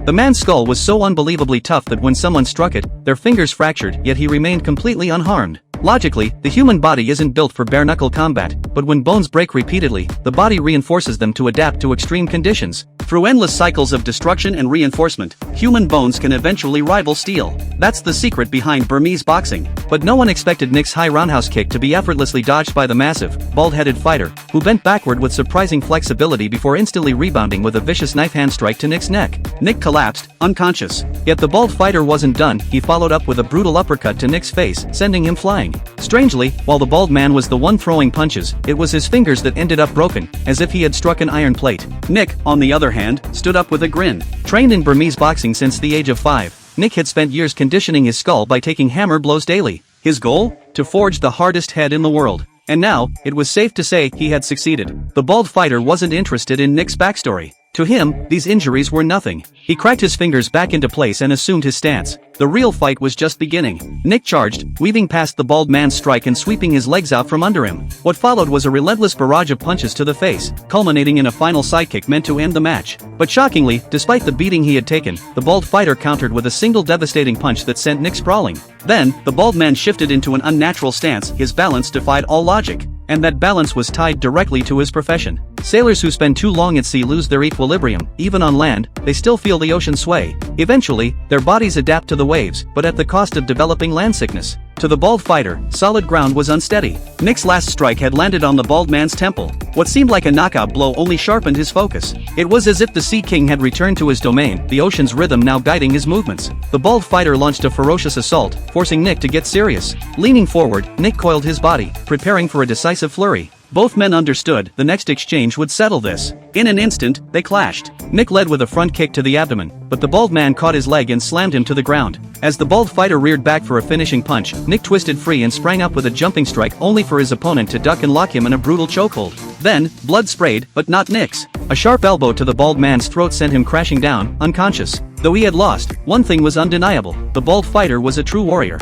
The man's skull was so unbelievably tough that when someone struck it, their fingers fractured, yet he remained completely unharmed. Logically, the human body isn't built for bare-knuckle combat, but when bones break repeatedly, the body reinforces them to adapt to extreme conditions. Through endless cycles of destruction and reinforcement, human bones can eventually rival steel. That's the secret behind Burmese boxing. But no one expected Nick's high roundhouse kick to be effortlessly dodged by the massive, bald-headed fighter, who bent backward with surprising flexibility before instantly rebounding with a vicious knife-hand strike to Nick's neck. Nick collapsed, unconscious. Yet the bald fighter wasn't done, he followed up with a brutal uppercut to Nick's face, sending him flying. Strangely, while the bald man was the one throwing punches, it was his fingers that ended up broken, as if he had struck an iron plate. Nick, on the other hand, stood up with a grin. Trained in Burmese boxing since the age of 5, Nick had spent years conditioning his skull by taking hammer blows daily. His goal? To forge the hardest head in the world. And now, it was safe to say he had succeeded. The bald fighter wasn't interested in Nick's backstory. To him, these injuries were nothing. He cracked his fingers back into place and assumed his stance. The real fight was just beginning. Nick charged, weaving past the bald man's strike and sweeping his legs out from under him. What followed was a relentless barrage of punches to the face, culminating in a final sidekick meant to end the match. But shockingly, despite the beating he had taken, the bald fighter countered with a single devastating punch that sent Nick sprawling. Then, the bald man shifted into an unnatural stance, his balance defied all logic. And that balance was tied directly to his profession. Sailors who spend too long at sea lose their equilibrium. Even on land, they still feel the ocean sway. Eventually, their bodies adapt to the waves, but at the cost of developing land sickness. To the bald fighter, solid ground was unsteady. Nick's last strike had landed on the bald man's temple. What seemed like a knockout blow only sharpened his focus. It was as if the Sea King had returned to his domain, the ocean's rhythm now guiding his movements. The bald fighter launched a ferocious assault, forcing Nick to get serious. Leaning forward, Nick coiled his body, preparing for a decisive flurry. Both men understood the next exchange would settle this. In an instant, they clashed. Nick led with a front kick to the abdomen, but the bald man caught his leg and slammed him to the ground. As the bald fighter reared back for a finishing punch, Nick twisted free and sprang up with a jumping strike only for his opponent to duck and lock him in a brutal chokehold. Then, blood sprayed, but not Nick's. A sharp elbow to the bald man's throat sent him crashing down, unconscious. Though he had lost, one thing was undeniable: the bald fighter was a true warrior.